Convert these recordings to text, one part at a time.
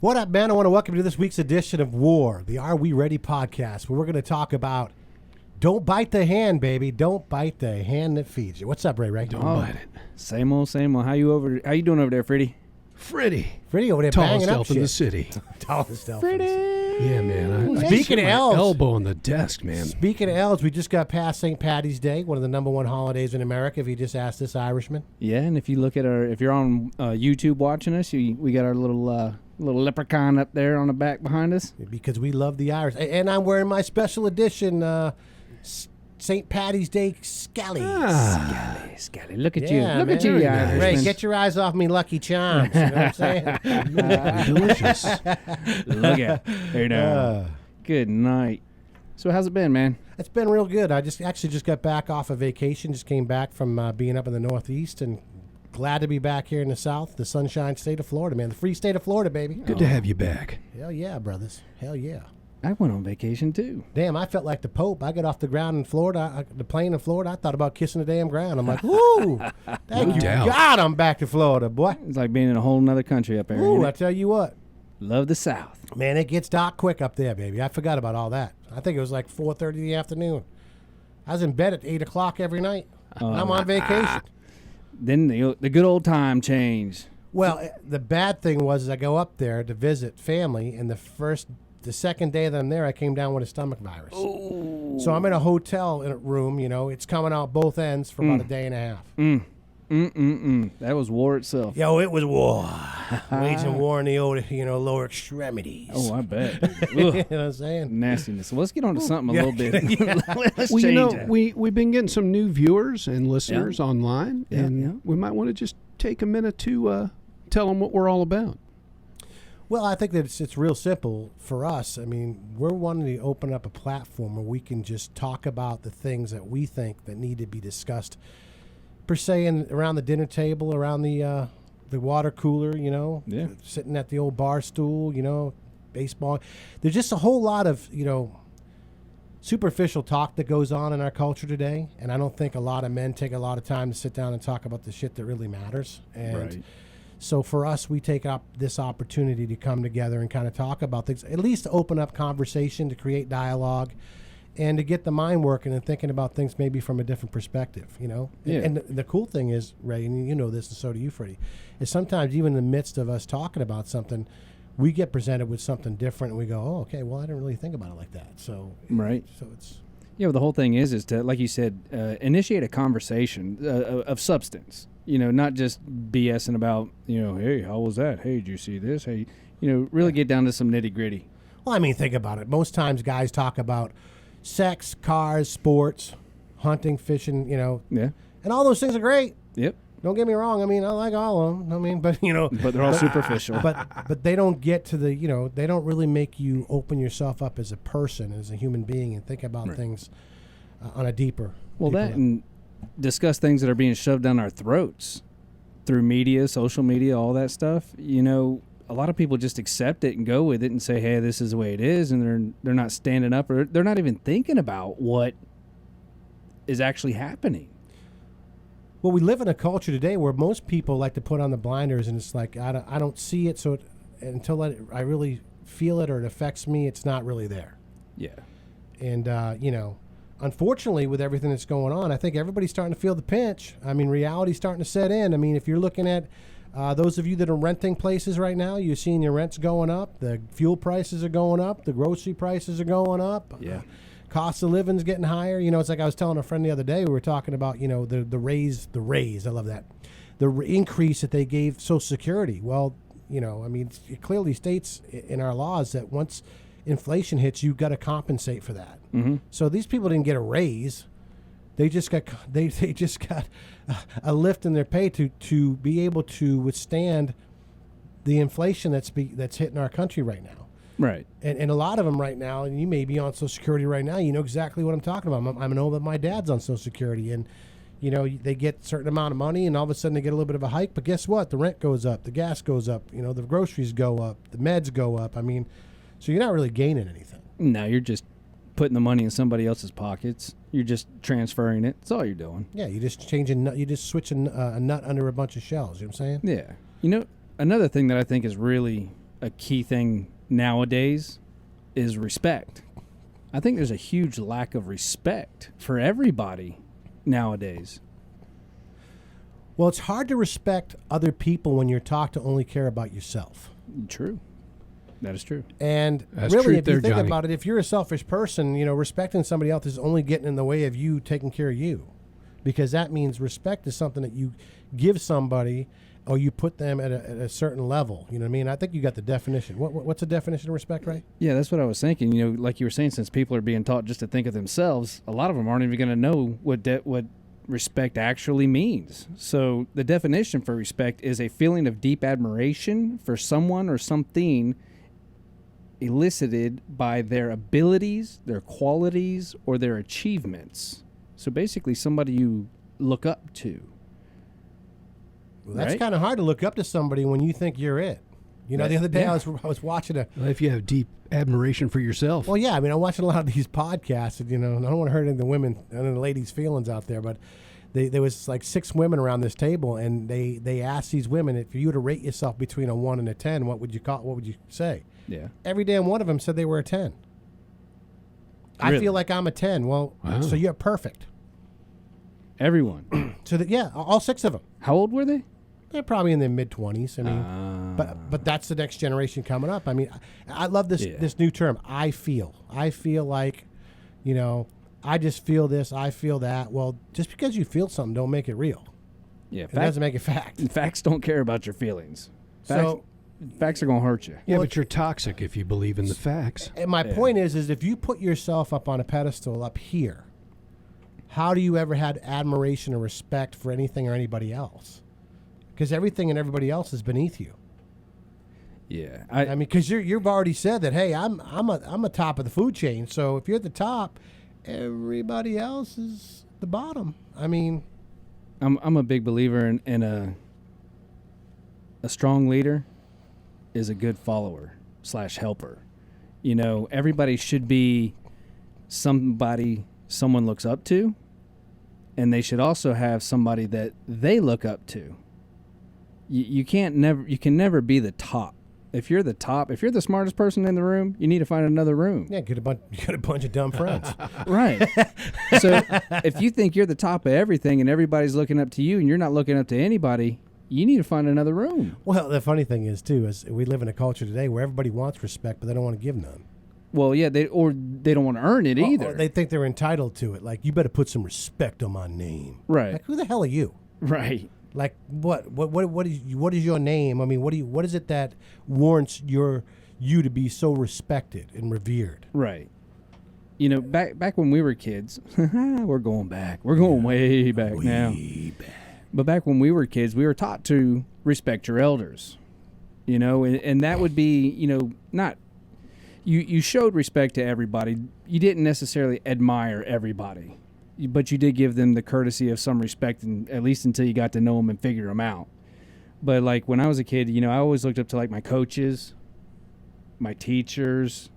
What up, man? I want to welcome you to this week's edition of War, the Are We Ready podcast, where we're going to talk about don't bite the hand, baby. Don't bite the hand that feeds you. What's up, Ray? Don't bite it. Same old, same old. How you doing over there, Freddie? Freddie over there tallest banging up elf shit. in the city. Tallest elf. Freddie. Yeah, man. I Speaking hit of my elves. elbow on the desk, man. Speaking of elves, we just got past St. Patty's Day, one of the number one holidays in America, if you just ask this Irishman. Yeah, and if you look at if you're on YouTube watching us, we got our little leprechaun up there on the back behind us. Because we love the Irish. And I'm wearing my special edition St. Patty's Day Scally. Scally. Look at Yeah, you. Look man. at you, Very Irishman. Ray, get your eyes off me, Lucky Charms. You know what I'm saying? Delicious. Look at hey now. Good night. So how's it been, man? It's been real good. I just got back off of vacation. Just came back from being up in the Northeast, and glad to be back here in the South, the sunshine state of Florida, man. The free state of Florida, baby. Good to have you back. Hell yeah, brothers. Hell yeah. I went on vacation too. Damn, I felt like the Pope. I got off the ground in Florida, the plane in Florida. I thought about kissing the damn ground. I'm like, woo! Thank you, doubt. God, I'm back to Florida, boy. It's like being in a whole nother country up there. Ooh, ain't I it? tell you what. Love the South. Man, it gets dark quick up there, baby. I forgot about all that. I think it was like 4:30 in the afternoon. I was in bed at 8 o'clock every night. I'm on vacation. Then the good old time change. Well, the bad thing was I go up there to visit family, and the second day that I'm there, I came down with a stomach virus. Ooh. So I'm in a hotel room, it's coming out both ends for about a day and a half. That was war itself. Yo, it was war. Waging war in the old, lower extremities. Oh, I bet. You know what I'm saying? Nastiness. Well, let's get on to something a little bit. Let's Well, change it. we've been getting some new viewers and listeners online, Yeah, and yeah. we might want to just take a minute to tell them what we're all about. Well, I think that it's real simple for us. I mean, we're wanting to open up a platform where we can just talk about the things that we think that need to be discussed, per se, around the dinner table, around the water cooler, Yeah. sitting at the old bar stool, baseball. There's just a whole lot of, superficial talk that goes on in our culture today, and I don't think a lot of men take a lot of time to sit down and talk about the shit that really matters. And Right. so for us, we take up this opportunity to come together and kind of talk about things, at least to open up conversation, to create dialogue, and to get the mind working and thinking about things maybe from a different perspective, Yeah. And the cool thing is, Ray, and you know this, and so do you, Freddie, is sometimes even in the midst of us talking about something, we get presented with something different, and we go, oh, okay, well, I didn't really think about it like that. So, Right. So it's... Yeah, well, the whole thing is to, like you said, initiate a conversation of substance. Not just BSing about, hey, how was that? Hey, did you see this? Hey, really get down to some nitty gritty. Well, I mean, think about it. Most times guys talk about sex, cars, sports, hunting, fishing, Yeah. and all those things are great. Yep. Don't get me wrong. I mean, I like all of them. I mean, but, But they're all superficial. but they don't get to the, they don't really make you open yourself up as a person, as a human being, and think about things on a deeper Well, that level. and discuss things that are being shoved down our throats through media, social media, all that stuff. A lot of people just accept it and go with it and say, hey, this is the way it is, and they're not standing up, or they're not even thinking about what is actually happening. Well, we live in a culture today where most people like to put on the blinders, and it's like, I don't see it, so until I really feel it or it affects me, it's not really there. Yeah. And, unfortunately, with everything that's going on, I think everybody's starting to feel the pinch. I mean, reality's starting to set in. I mean, if you're looking at those of you that are renting places right now, you're seeing your rents going up. The fuel prices are going up. The grocery prices are going up. Yeah. Cost of living's getting higher. It's like I was telling a friend the other day, we were talking about, the raise, I love that, the increase that they gave Social Security. Well, I mean, it clearly states in our laws that once inflation hits, you've got to compensate for that. Mm-hmm. So these people didn't get a raise. They just got a lift in their pay to be able to withstand the inflation that's hitting our country right now. Right. And a lot of them right now, and you may be on Social Security right now, you know exactly what I'm talking about. I know that my dad's on Social Security, and they get a certain amount of money, and all of a sudden they get a little bit of a hike. But guess what? The rent goes up, the gas goes up, the groceries go up, the meds go up. I mean, so you're not really gaining anything. No, you're just putting the money in somebody else's pockets. You're just transferring it. That's all you're doing. Yeah, you're just switching a nut under a bunch of shells. You know what I'm saying? Yeah. Another thing that I think is really a key thing nowadays is respect. I think there's a huge lack of respect for everybody nowadays. Well, it's hard to respect other people when you're taught to only care about yourself. True. That is true. And That's really, truth if you there, think Johnny. about it, if you're a selfish person, respecting somebody else is only getting in the way of you taking care of you. Because that means respect is something that you give somebody or you put them at a certain level. You know what I mean? I think you got the definition. What's the definition of respect, right? Yeah, that's what I was thinking. Like you were saying, since people are being taught just to think of themselves, a lot of them aren't even going to know what respect actually means. So the definition for respect is a feeling of deep admiration for someone or something elicited by their abilities, their qualities, or their achievements. So basically somebody you look up to. Well, that's Right? kind of hard to look up to somebody when you think you're it. The other day Yeah. I was watching a. Well, if you have deep admiration for yourself. Well, yeah, I mean, I'm watching a lot of these podcasts, and and I don't want to hurt any of the women and the ladies' feelings out there, but there was like 6 women around this table, and they asked these women, if you were to rate yourself between a 1 and a 10, what would you say? Yeah. Every damn one of them said they were a 10. I Really? feel like I'm a 10. Well, Wow. so you're perfect. Everyone. So all 6 of them. How old were they? They're probably in their mid-20s. I mean, but that's the next generation coming up. I mean, I love this Yeah. this new term. I feel like, I just feel this. I feel that. Well, just because you feel something, don't make it real. Yeah. It doesn't make it fact. Facts don't care about your feelings. So, Facts are going to hurt you. Yeah, well, but you're toxic if you believe in the facts. and my Yeah. point is if you put yourself up on a pedestal up here, how do you ever have admiration or respect for anything or anybody else? Because everything and everybody else is beneath you. Yeah. I mean, because you've already said that. Hey, I'm a top of the food chain. So if you're at the top, everybody else is the bottom. I mean, I'm a big believer in a strong leader is a good follower / helper. Everybody should be somebody someone looks up to, and they should also have somebody that they look up to. You can never be the top. If you're the top, if you're the smartest person in the room, you need to find another room. yeah, you got a bunch of dumb friends. Right. So if you think you're the top of everything and everybody's looking up to you and you're not looking up to anybody, you need to find another room. Well, the funny thing is too is we live in a culture today where everybody wants respect, but they don't want to give none. Well, yeah, they don't want to earn it either. Or they think they're entitled to it. Like, you better put some respect on my name. Right. Like, who the hell are you? Right. Like, what is your name? I mean, what is it that warrants you to be so respected and revered? Right. Back when we were kids, we're going back. We're going way back now. But back when we were kids, we were taught to respect your elders. And that would be, not you showed respect to everybody. You didn't necessarily admire everybody, but you did give them the courtesy of some respect, and at least until you got to know them and figure them out. But like when I was a kid, I always looked up to like my coaches, my teachers,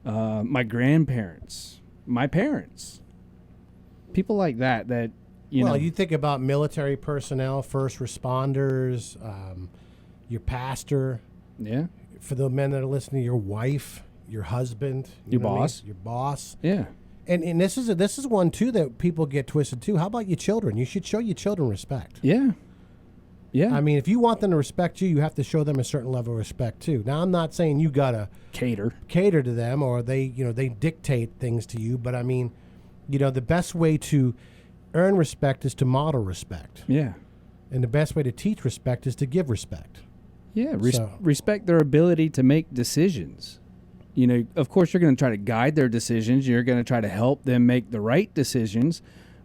my grandparents, my parents, people like that. Well, you think about military personnel, first responders, your pastor. Yeah. For the men that are listening, your wife, your husband, Your know what I mean? boss. Your boss. Yeah. And this is one too that people get twisted too. How about your children? You should show your children respect. Yeah. Yeah. I mean, if you want them to respect you, you have to show them a certain level of respect too. Now, I'm not saying you gotta cater to them or they dictate things to you, but I mean, the best way to earn respect is to model respect, Yeah. and the best way to teach respect is to give respect. Yeah. So- Respect their ability to make decisions. Of course, you're going to try to guide their decisions. You're going to try to help them make the right decisions.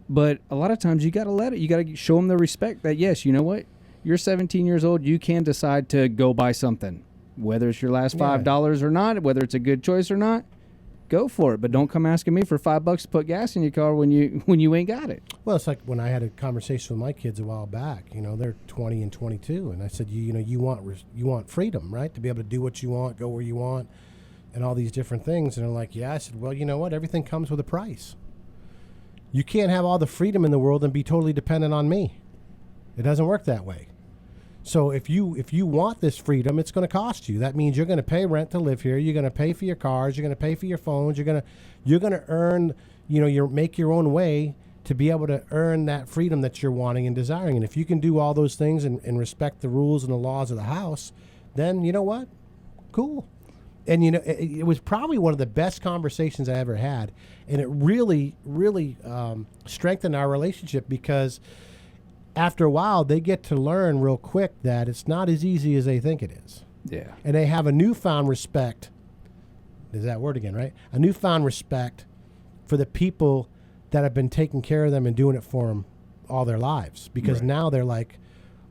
But a lot of times you got to show them the respect that, yes, you know what? You're 17 years old. You can decide to go buy something, whether it's your last $5 or not, whether it's a good choice or not. Go for it, but don't come asking me for $5 to put gas in your car when you ain't got it. Well, it's like when I had a conversation with my kids a while back. They're 20 and 22, and I said, you want freedom, right? To be able to do what you want, go where you want, and all these different things. And they're like, yeah. I said, well, you know what? Everything comes with a price. You can't have all the freedom in the world and be totally dependent on me. It doesn't work that way. So if you want this freedom, it's going to cost you. That means you're going to pay rent to live here. You're going to pay for your cars. You're going to pay for your phones. You're going to earn, make your own way to be able to earn that freedom that you're wanting and desiring. And if you can do all those things and respect the rules and the laws of the house, then you know what? Cool. And it was probably one of the best conversations I ever had, and it really, really strengthened our relationship, because after a while they get to learn real quick that it's not as easy as they think it is. Yeah. And they have a newfound respect. There's that word again, right? A newfound respect for the people that have been taking care of them and doing it for them all their lives, because Right. now they're like,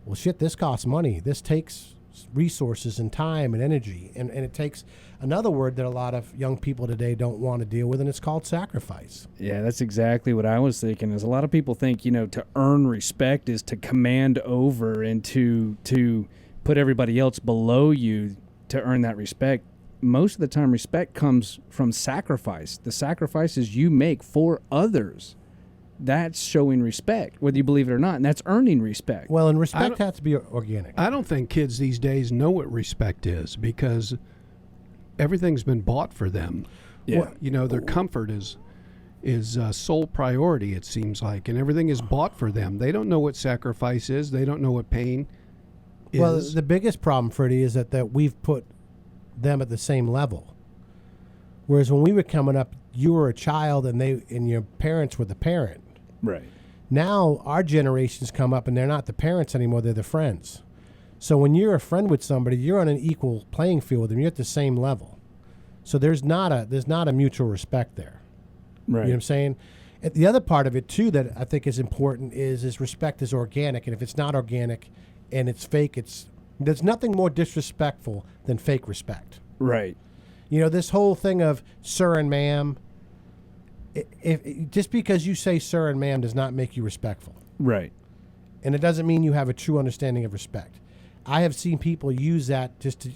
well, shit, this costs money. This takes resources and time and energy. And it takes another word that a lot of young people today don't want to deal with, and it's called sacrifice. Yeah, that's exactly what I was thinking. Is a lot of people think, to earn respect is to command over and to put everybody else below you to earn that respect. Most of the time, respect comes from sacrifice. The sacrifices you make for others, that's showing respect, whether you believe it or not, and that's earning respect. Well, and respect has to be organic. I don't think kids these days know what respect is, because everything's been bought for them. Yeah. Their comfort is sole priority, it seems like, and everything is bought for them. They don't know what sacrifice is. They don't know what pain is. Well, the biggest problem, Freddie, is that we've put them at the same level. Whereas when we were coming up, you were a child and your parents were the parent. Right. Now our generations come up and they're not the parents anymore, they're the friends. So when you're a friend with somebody, you're on an equal playing field with them. You're at the same level. So there's not a mutual respect there. Right. You know what I'm saying? And the other part of it too that I think is important is respect is organic, and if it's not organic and it's fake, there's nothing more disrespectful than fake respect. Right. This whole thing of sir and ma'am, just because you say sir and ma'am does not make you respectful. Right. And it doesn't mean you have a true understanding of respect. I have seen people use that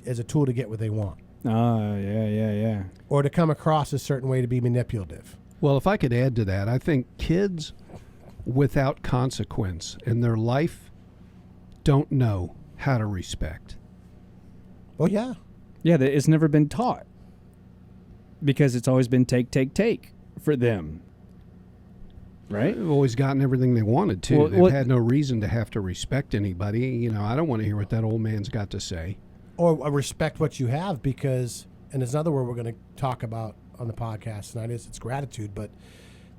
as a tool to get what they want. Yeah. Or to come across a certain way to be manipulative. Well, if I could add to that, I think kids without consequence in their life don't know how to respect. Oh, yeah. Yeah, it's never been taught, because it's always been take for them. Right? They've always gotten everything they wanted to. Well, They've had no reason to have to respect anybody. I don't want to hear what that old man's got to say. Or respect what you have, because, and there's another word we're going to talk about on the podcast tonight, it's gratitude, but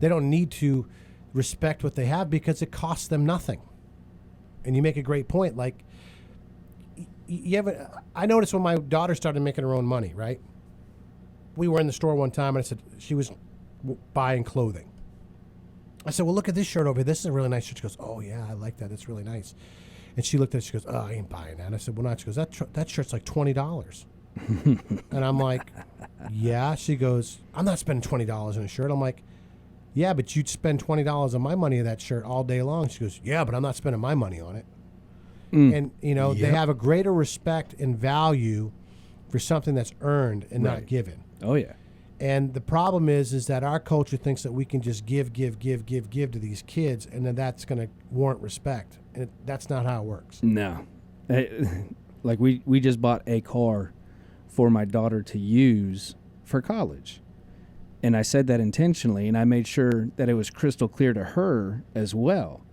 they don't need to respect what they have because it costs them nothing. And you make a great point. Like, I noticed when my daughter started making her own money, right? We were in the store one time and I said, she was buying clothing. I said, well, look at this shirt over here. This is a really nice shirt. She goes, oh, yeah, I like that. It's really nice. And she looked at it. She goes, oh, I ain't buying that. And I said, well, not. She goes, that shirt's like $20. And I'm like, yeah. She goes, I'm not spending $20 on a shirt. I'm like, yeah, but you'd spend $20 on my money on that shirt all day long. She goes, yeah, but I'm not spending my money on it. And, they have a greater respect and value for something that's earned and not given. Oh, yeah. And the problem is that our culture thinks that we can just give to these kids, and then that's going to warrant respect. And that's not how it works. No. Like we just bought a car for my daughter to use for college. And I said that intentionally, and I made sure that it was crystal clear to her as well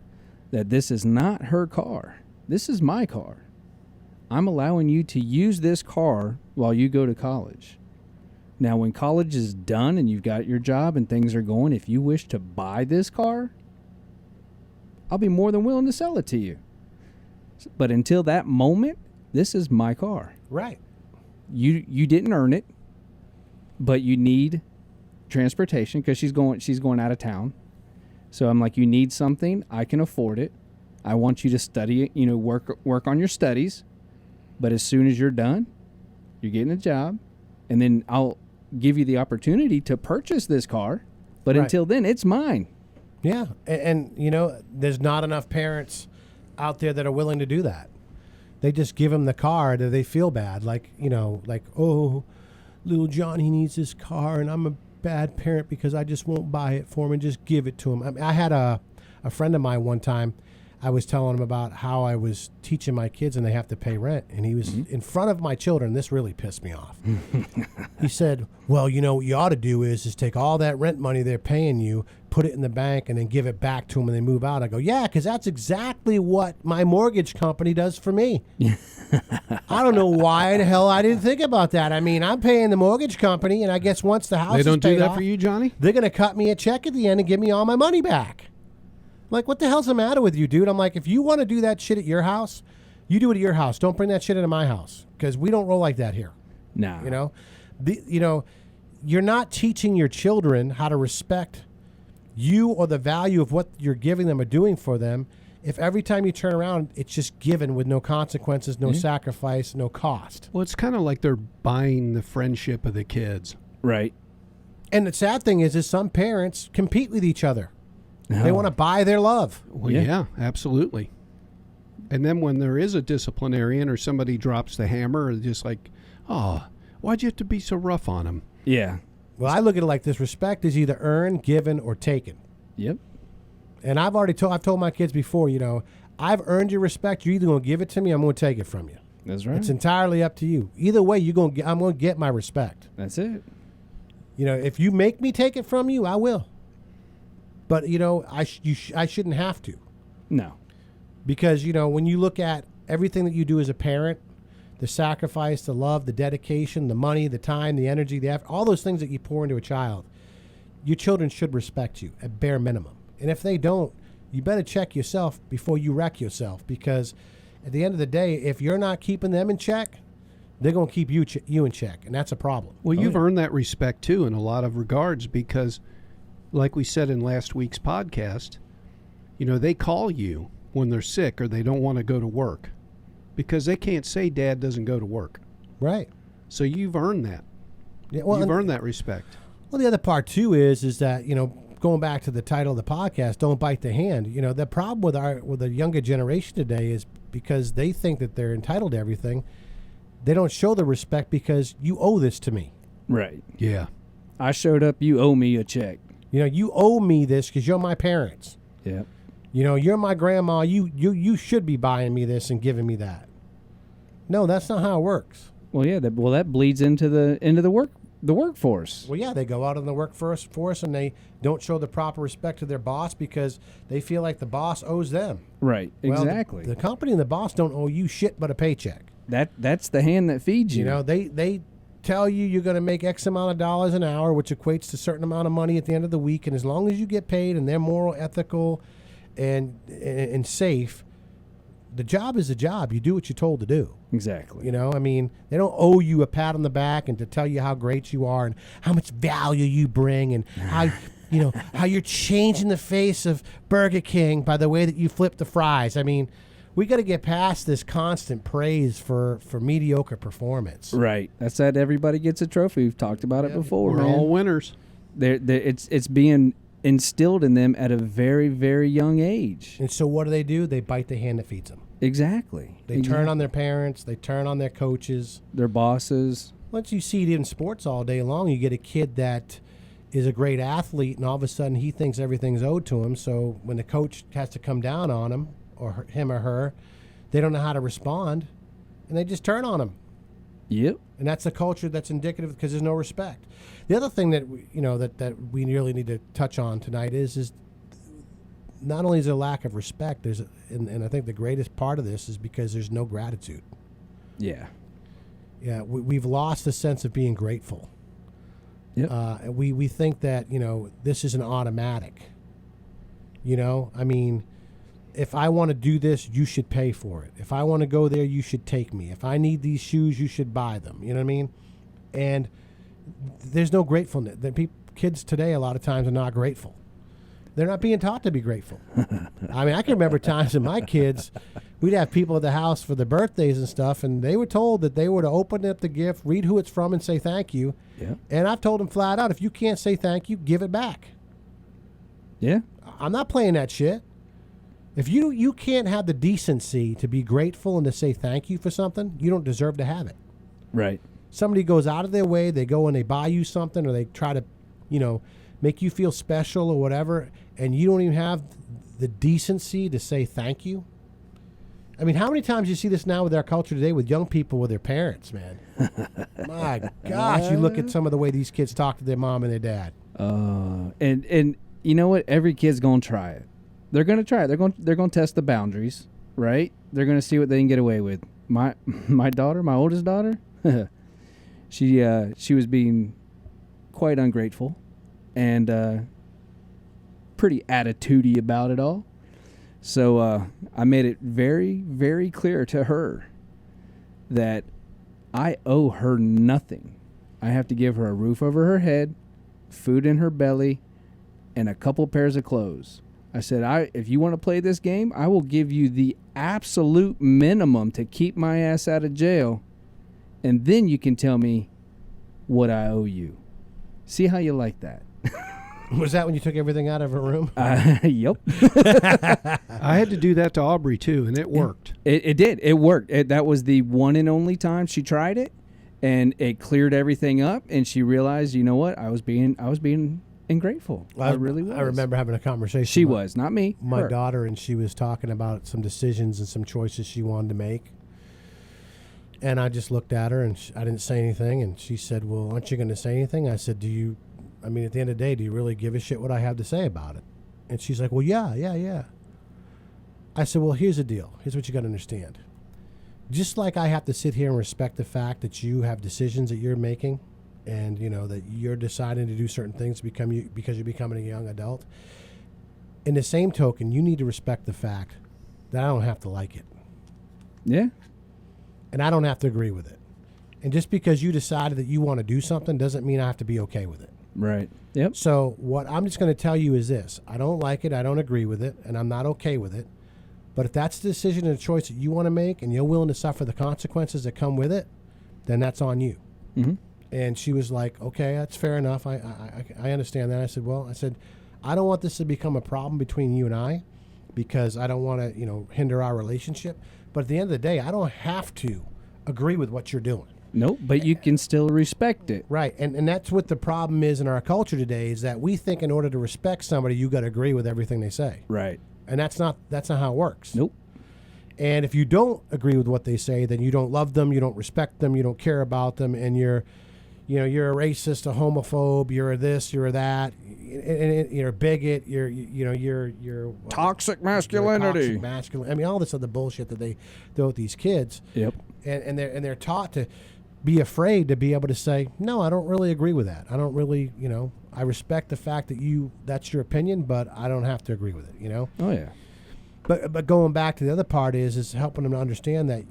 that this is not her car. This is my car. I'm allowing you to use this car while you go to college. Now, when college is done and you've got your job and things are going, if you wish to buy this car, I'll be more than willing to sell it to you. But until that moment, this is my car. Right. You didn't earn it, but you need transportation because she's going out of town. So I'm like, you need something, I can afford it. I want you to study it, work on your studies. But as soon as you're done, you're getting a job, and then I'll give you the opportunity to purchase this car. But until then, it's mine. Yeah. And there's not enough parents out there that are willing to do that. They just give him the car that they feel bad. Like, oh, little John, he needs this car, and I'm a bad parent because I just won't buy it for him and just give it to him. I mean, I had a friend of mine one time. I was telling him about how I was teaching my kids and they have to pay rent. And he was in front of my children. This really pissed me off. He said, well, you know, what you ought to do is take all that rent money they're paying you, put it in the bank, and then give it back to them when they move out. I go, yeah, because that's exactly what my mortgage company does for me. I don't know why the hell I didn't think about that. I mean, I'm paying the mortgage company, and I guess once the house They don't is paid do that off, for you, Johnny? they're going to cut me a check at the end and give me all my money back. Like, what the hell's the matter with you, dude? I'm like, if you want to do that shit at your house, you do it at your house. Don't bring that shit into my house because we don't roll like that here. No. You know, you're not teaching your children how to respect you or the value of what you're giving them or doing for them if every time you turn around, it's just given with no consequences, no sacrifice, no cost. Well, it's kind of like they're buying the friendship of the kids. Right. And the sad thing is some parents compete with each other. They want to buy their love. Well, yeah, absolutely. And then when there is a disciplinarian or somebody drops the hammer, it's just like, oh, why'd you have to be so rough on them? Yeah. Well, I look at it like this. Respect is either earned, given, or taken. Yep. And I've told my kids before, you know, I've earned your respect. You're either going to give it to me or I'm going to take it from you. That's right. It's entirely up to you. Either way, I'm going to get my respect. That's it. You know, if you make me take it from you, I will. But, you know, I shouldn't have to. No. Because, you know, when you look at everything that you do as a parent, the sacrifice, the love, the dedication, the money, the time, the energy, the effort, all those things that you pour into a child, your children should respect you at bare minimum. And if they don't, you better check yourself before you wreck yourself. Because at the end of the day, if you're not keeping them in check, they're going to keep you in check. And that's a problem. Well, you've earned that respect, too, in a lot of regards because, like we said in last week's podcast, you know, they call you when they're sick or they don't want to go to work because they can't say Dad doesn't go to work. Right. So you've earned that. Yeah, well, you've earned that respect. Well, the other part, too, is that, you know, going back to the title of the podcast, Don't Bite the Hand, you know, the problem with the younger generation today is because they think that they're entitled to everything, they don't show the respect because you owe this to me. Right. Yeah. I showed up, you owe me a check. You know, you owe me this because you're my parents. Yep. You know, you're my grandma. You should be buying me this and giving me that. No, that's not how it works. Well, yeah. That bleeds into the workforce. Well, yeah, they go out in the workforce and they don't show the proper respect to their boss because they feel like the boss owes them. Right. Well, Exactly. The company and the boss don't owe you shit but a paycheck. That's the hand that feeds you. You know, they tell you you're going to make X amount of dollars an hour, which equates to a certain amount of money at the end of the week. And as long as you get paid and they're moral, ethical, and safe, the job is a job. You do what you're told to do. Exactly. You know, I mean, they don't owe you a pat on the back and to tell you how great you are and how much value you bring and how, you know, how you're changing the face of Burger King by the way that you flip the fries. I mean, we got to get past this constant praise for mediocre performance. Right. That's that everybody gets a trophy. We've talked about it before, We're man. all winners. It's being instilled in them at a very, very young age. And so what do? They bite the hand that feeds them. Exactly. They turn on their parents. They turn on their coaches. Their bosses. Once you see it in sports all day long, you get a kid that is a great athlete, and all of a sudden he thinks everything's owed to him. So when the coach has to come down on him, or him or her, they don't know how to respond, and they just turn on him. Yep. And that's the culture that's indicative because there's no respect. The other thing that that we really need to touch on tonight is not only is there a lack of respect, and I think the greatest part of this is because there's no gratitude. Yeah. Yeah, we've lost the sense of being grateful. Yep. We think that, you know, this is an automatic. You know, I mean, if I want to do this, you should pay for it. If I want to go there, you should take me. If I need these shoes, you should buy them. You know what I mean? And there's no gratefulness. Kids today, a lot of times, are not grateful. They're not being taught to be grateful. I mean, I can remember times in my kids, we'd have people at the house for their birthdays and stuff, and they were told that they were to open up the gift, read who it's from, and say thank you. Yeah. And I've told them flat out, if you can't say thank you, give it back. Yeah. I'm not playing that shit. If you can't have the decency to be grateful and to say thank you for something, you don't deserve to have it. Right. Somebody goes out of their way, they go and they buy you something, or they try to, you know, make you feel special or whatever, and you don't even have the decency to say thank you. I mean, how many times you see this now with our culture today with young people with their parents, man? My gosh, you look at some of the way these kids talk to their mom and their dad. And you know what? Every kid's gonna try it. They're gonna try it. They're gonna test the boundaries, right? They're gonna see what they can get away with. My daughter, my oldest daughter, she was being quite ungrateful and pretty attitudey about it all. So I made it very, very clear to her that I owe her nothing. I have to give her a roof over her head, food in her belly, and a couple pairs of clothes. I said, if you want to play this game, I will give you the absolute minimum to keep my ass out of jail, and then you can tell me what I owe you. See how you like that? Was that when you took everything out of her room? Yep. I had to do that to Aubrey too, and it worked. It did. It worked. That was the one and only time she tried it, and it cleared everything up. And she realized, you know what? I was being ungrateful. I really was. I remember having a conversation. She was, not me. My her. daughter, and she was talking about some decisions and some choices she wanted to make. And I just looked at her, and I didn't say anything. And she said, "Well, aren't you going to say anything?" I said, I mean, at the end of the day, do you really give a shit what I have to say about it? And she's like, well, yeah. I said, well, here's the deal. Here's what you got to understand. Just like I have to sit here and respect the fact that you have decisions that you're making and, you know, that you're deciding to do certain things because you're becoming a young adult. In the same token, you need to respect the fact that I don't have to like it. Yeah. And I don't have to agree with it. And just because you decided that you want to do something doesn't mean I have to be okay with it. Right. Yep. So what I'm just going to tell you is this. I don't like it. I don't agree with it. And I'm not okay with it. But if that's the decision and the choice that you want to make and you're willing to suffer the consequences that come with it, then that's on you. Mm-hmm. And she was like, okay, that's fair enough. I understand that. I said, I don't want this to become a problem between you and I because I don't want to, hinder our relationship. But at the end of the day, I don't have to agree with what you're doing. Nope, but you can still respect it. Right, and that's what the problem is in our culture today is that we think in order to respect somebody, you got to agree with everything they say. Right. And that's not how it works. Nope. And if you don't agree with what they say, then you don't love them, you don't respect them, you don't care about them, and you're a racist, a homophobe, you're a this, you're a that, you're a bigot, you're toxic masculinity. I mean, all this other bullshit that they throw at these kids. Yep. And they're taught to be afraid to be able to say, no, I don't really agree with that. I don't really, I respect the fact that that's your opinion, but I don't have to agree with it, Oh, yeah. But going back to the other part is helping them to understand that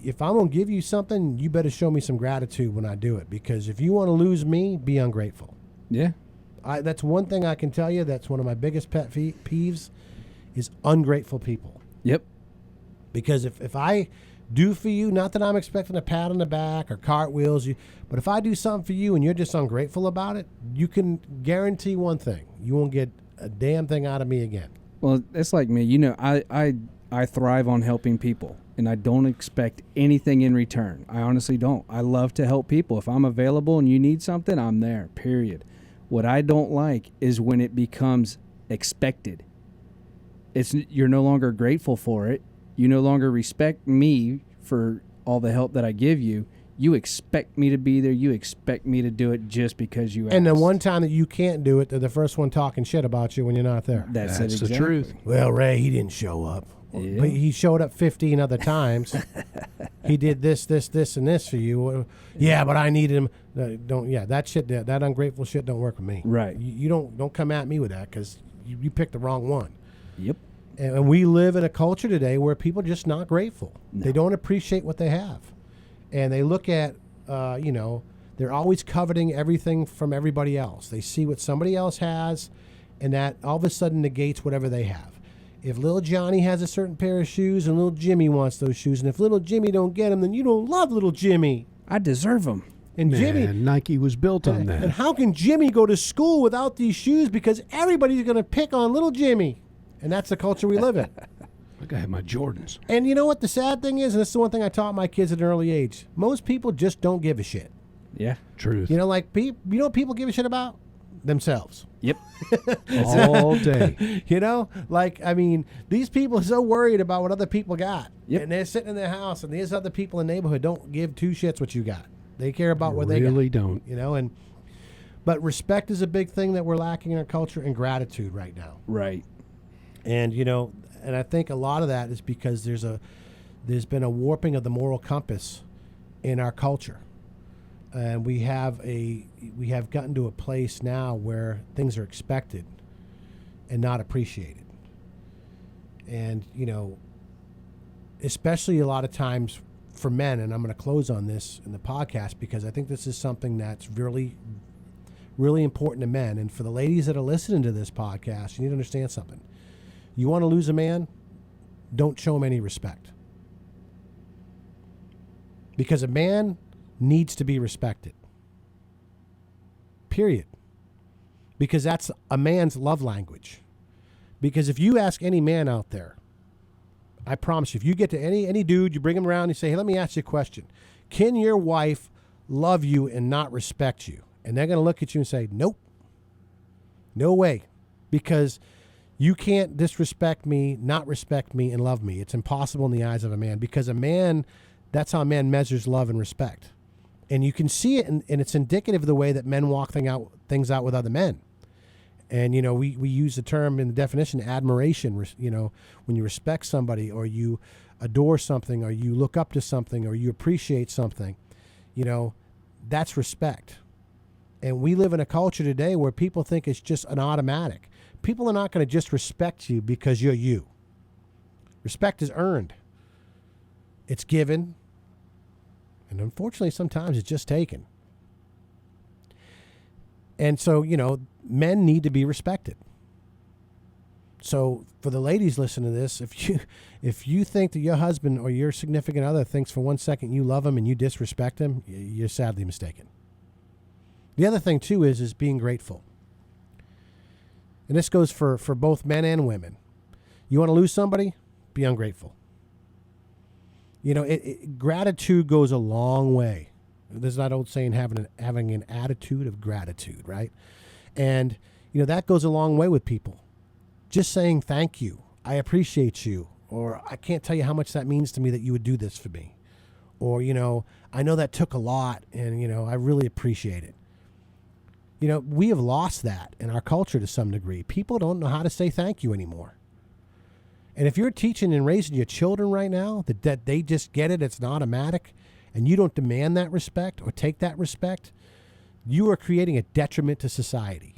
if I'm going to give you something, you better show me some gratitude when I do it. Because if you want to lose me, be ungrateful. Yeah. That's one thing I can tell you. That's one of my biggest pet peeves is ungrateful people. Yep. Because if I do for you, not that I'm expecting a pat on the back or cartwheels, but if I do something for you and you're just ungrateful about it, you can guarantee one thing. You won't get a damn thing out of me again. Well, it's like me. I thrive on helping people, and I don't expect anything in return. I honestly don't. I love to help people. If I'm available and you need something, I'm there, period. What I don't like is when it becomes expected. You're no longer grateful for it. You no longer respect me for all the help that I give you. You expect me to be there. You expect me to do it just because you asked. And the one time that you can't do it, they're the first one talking shit about you when you're not there. That's the truth. Well, Ray, he didn't show up. Yeah. But he showed up 15 other times. He did this, and this for you. Yeah, but I needed him. That shit, that ungrateful shit don't work with me. Right. You don't come at me with that because you picked the wrong one. Yep. And we live in a culture today where people are just not grateful. No. They don't appreciate what they have. And they look at, they're always coveting everything from everybody else. They see what somebody else has, and that all of a sudden negates whatever they have. If little Johnny has a certain pair of shoes and little Jimmy wants those shoes, and if little Jimmy don't get them, then you don't love little Jimmy. I deserve them. And Jimmy, Nike was built on that. And how can Jimmy go to school without these shoes? Because everybody's going to pick on little Jimmy. And that's the culture we live in. Like I have my Jordans. And you know what the sad thing is? And this is the one thing I taught my kids at an early age. Most people just don't give a shit. Yeah. Truth. You know what people give a shit about? themselves. Yep. All day. You know, like, I mean, these people are so worried about what other people got. Yep. And they're sitting in their house, and these other people in the neighborhood don't give two shits what you got. They care about what they got. Really don't. You know, but respect is a big thing that we're lacking in our culture, and gratitude right now. Right. And, you know, and I think a lot of that is because there's been a warping of the moral compass in our culture. And we have gotten to a place now where things are expected and not appreciated. And, you know, especially a lot of times for men, and I'm going to close on this in the podcast because I think this is something that's really, really important to men. And for the ladies that are listening to this podcast, you need to understand something. You want to lose a man? Don't show him any respect. Because a man needs to be respected. Period. Because that's a man's love language. Because if you ask any man out there, I promise you, if you get to any dude, you bring him around and you say, hey, let me ask you a question. Can your wife love you and not respect you? And they're going to look at you and say, nope. No way. Because you can't disrespect me, not respect me, and love me. It's impossible in the eyes of a man. Because a man, that's how a man measures love and respect. And you can see it, and it's indicative of the way that men walk things out with other men. And, you know, we use the term in the definition, admiration, you know, when you respect somebody or you adore something or you look up to something or you appreciate something, you know, that's respect. And we live in a culture today where people think it's just an automatic. People are not going to just respect you because you're you. Respect is earned. It's given. And unfortunately, sometimes it's just taken. And so, you know, men need to be respected. So for the ladies listening to this, if you think that your husband or your significant other thinks for 1 second you love him and you disrespect him, you're sadly mistaken. The other thing, too, is being grateful. And this goes for both men and women. You want to lose somebody? Be ungrateful. You know, gratitude goes a long way. There's that old saying, having an attitude of gratitude, right? And, you know, that goes a long way with people. Just saying thank you, I appreciate you, or I can't tell you how much that means to me that you would do this for me. Or, you know, I know that took a lot, and, you know, I really appreciate it. You know, we have lost that in our culture to some degree. People don't know how to say thank you anymore. And if you're teaching and raising your children right now that they just get it, it's an automatic, and you don't demand that respect or take that respect, you are creating a detriment to society.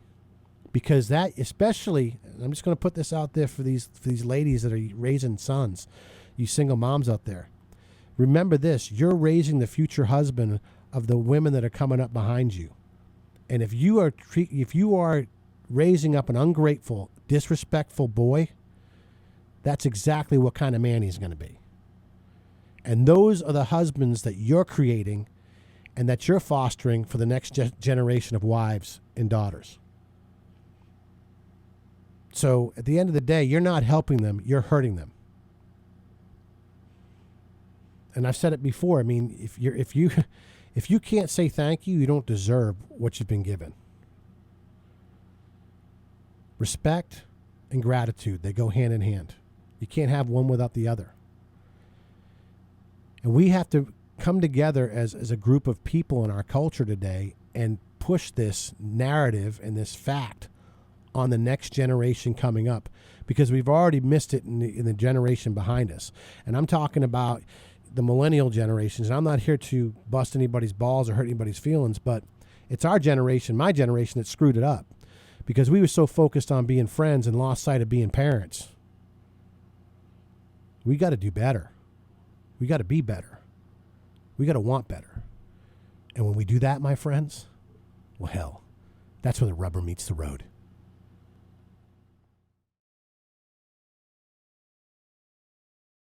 Because that, especially, I'm just going to put this out there for these ladies that are raising sons, you single moms out there. Remember this, you're raising the future husband of the women that are coming up behind you. And if you are raising up an ungrateful, disrespectful boy, that's exactly what kind of man he's going to be. And those are the husbands that you're creating and that you're fostering for the next generation of wives and daughters. So at the end of the day, you're not helping them, you're hurting them. And I've said it before. I mean, if you can't say thank you, you don't deserve what you've been given. Respect and gratitude, they go hand in hand. You can't have one without the other. And we have to come together as a group of people in our culture today and push this narrative and this fact on the next generation coming up, because we've already missed it in the generation behind us. And I'm talking about the millennial generations, and I'm not here to bust anybody's balls or hurt anybody's feelings, but it's our generation, my generation, that screwed it up because we were so focused on being friends and lost sight of being parents. We got to do better. We got to be better. We got to want better. And when we do that, my friends, well, hell, that's where the rubber meets the road.